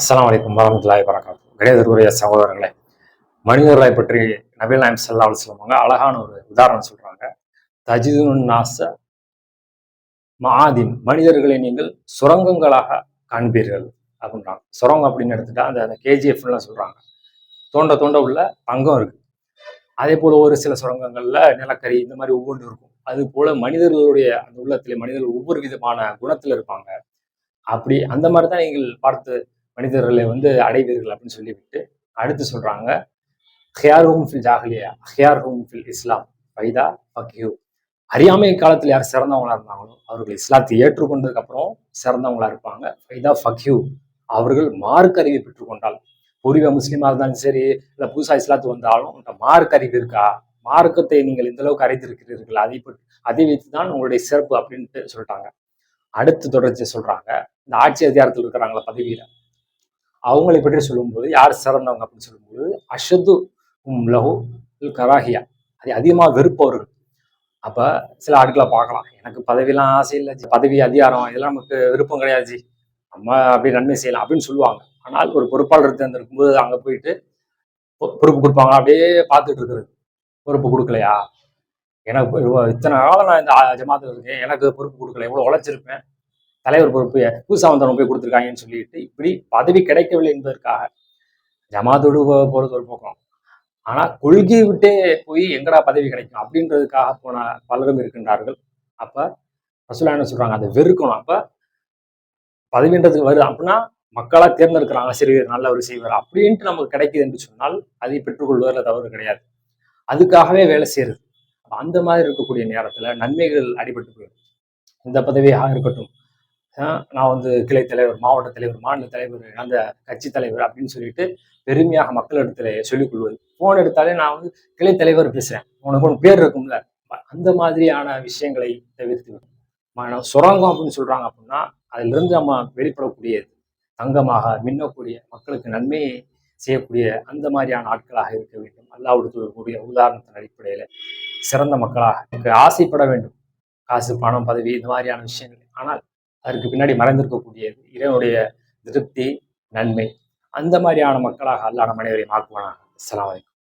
அஸ்ஸலாமு அலைக்கும் வரஹ்மத்துல்லாஹி வபரகாத்துஹு. கணிதத்துக்குரிய சகோதரர்களே, மனிதர்களை பற்றி நபிகள் நாயகம் ஸல்லல்லாஹு அலைஹி வஸல்லம் அழகான ஒரு உதாரணம் சொல்றாங்க. தஜிதுன் நாஸ மஆதின், மனிதர்களை நீங்கள் சுரங்கங்களாக காண்பீர்கள் அப்படின்றாங்க. சுரங்கம் அப்படின்னு எடுத்துட்டா அந்த அந்த கேஜிஎஃப்லாம் சொல்றாங்க. தோண்ட தோண்ட உள்ள தங்கம் இருக்கு. அதே போல ஒரு சில சுரங்கங்கள்ல நிலக்கரி இந்த மாதிரி ஒவ்வொன்று இருக்கும். அது போல மனிதர்களுடைய அந்த உள்ளத்திலே மனிதர்கள் ஒவ்வொரு விதமான குணத்துல இருப்பாங்க. அப்படி அந்த மாதிரி தான் நீங்கள் பார்த்து மனிதர்களை அடைவீர்கள் அப்படின்னு சொல்லிவிட்டு அடுத்து சொல்றாங்க, ஹியாருஹும் ஃபில் ஜாஹிலியா ஹியாருஹும் ஃபில் இஸ்லாம் ஃபைதா ஃபக்ஹு. அறியாமை காலத்தில் யார் சிறந்தவங்களா இருந்தாங்களோ அவர்கள் இஸ்லாத்தை ஏற்றுக்கொண்டதுக்கு அப்புறம் சிறந்தவங்களா இருப்பாங்க. ஃபைதா ஃபக்ஹு, அவர்கள் மார்க் அறிவை பெற்றுக்கொண்டால், பூர்வீக முஸ்லீமா இருந்தாலும் சரி, இல்லை புதுசா இஸ்லாத்து வந்தாலும் மார்க் அறிவு இருக்கா, மார்க்கத்தை நீங்கள் இந்த அளவுக்கு அறிந்திருக்கிறீர்கள், அதை வைத்து தான் உங்களுடைய சிறப்பு அப்படின்ட்டு சொல்லிட்டாங்க. அடுத்து தொடர்ச்சி சொல்றாங்க, இந்த ஆட்சி அதிகாரத்தில் இருக்கிறாங்களா பதவியில, அவங்களை பற்றி சொல்லும்போது யார் சிறந்தவங்க அப்படின்னு சொல்லும்போது அஷது லஹு கராஹியா, அது அதிகமாக வெறுப்பவர்கள். அப்ப சில ஆட்களை பார்க்கலாம், எனக்கு பதவியெல்லாம் ஆசை இல்லை, பதவி அதிகாரம் இதெல்லாம் நமக்கு விருப்பம் கிடையாது, நம்ம அப்படி நன்மை செய்யலாம் அப்படின்னு சொல்லுவாங்க. ஆனால் ஒரு பொறுப்பாளர் தேர்ந்தெடுக்கும் போது அங்க போயிட்டு பொறுப்பு கொடுப்பாங்க, அப்படியே பார்த்துட்டு இருக்கிறது. பொறுப்பு கொடுக்கலையா, எனக்கு இத்தனை காலம் நான் இந்த ஜமாத்தில் இருக்கேன், எனக்கு பொறுப்பு கொடுக்கல, எவ்வளவு உழைச்சிருப்பேன், தலைவர் பொறுப்பு புதுசா வந்தவங்க போய் கொடுத்துருக்காங்கன்னு சொல்லிட்டு இப்படி பதவி கிடைக்கவில்லை என்பதற்காக ஜமாத்தோடு போறது ஒரு பக்கம். ஆனா கொள்கையை விட்டே போய் எங்கடா பதவி கிடைக்கும் அப்படின்றதுக்காக போன பலரும் இருக்கின்றார்கள். அப்ப ரசூலுல்லாஹ் என்ன சொல்றாங்க, அதை வெறுக்கணும். அப்ப பதவின்றதுக்கு வருது அப்படின்னா மக்களா தேர்ந்தெடுக்கிறாங்க, சரி நல்லவர் செய்வார் அப்படின்ட்டு நமக்கு கிடைக்குது என்று சொன்னால் அதை பெற்றுக்கொள்வதில் தவறு கிடையாது. அதுக்காகவே வேலை செய்யறது. அந்த மாதிரி இருக்கக்கூடிய நேரத்துல நன்மைகள் அடிபட்டு போயிடும். இந்த பதவியாக இருக்கட்டும், நான் கிளை தலைவர், மாவட்ட தலைவர், மாநில தலைவர், அந்த கட்சி தலைவர் அப்படின்னு சொல்லிட்டு பெருமையாக மக்களிடத்துல சொல்லிக் கொள்வது. போன் எடுத்தாலே நான் கிளை தலைவர் பேசுறேன், உனக்கு ஒன்று பேர் இருக்கும்ல, அந்த மாதிரியான விஷயங்களை தவிர்த்து சுரங்கம் அப்படின்னு சொல்றாங்க. அப்படின்னா அதுல இருந்து நம்ம வெளிப்படக்கூடியது தங்கமாக மின்னக்கூடிய, மக்களுக்கு நன்மை செய்யக்கூடிய அந்த மாதிரியான ஆட்களாக இருக்க வேண்டும். அல்லாஹ்வுடைய கூடிய உதாரணத்தின் அடிப்படையில சிறந்த மக்களாக ஆசைப்பட வேண்டும். காசு, பணம், பதவி இந்த மாதிரியான விஷயங்கள். ஆனால் அதற்கு பின்னாடி மறைந்திருக்கக்கூடியது இறைவனுடைய திருப்தி, நன்மை. அந்த மாதிரியான மக்களாக அல்லாஹ் நம் அனைவரையும் ஆக்குவானாக. அஸ்ஸலாமு அலைக்கும்.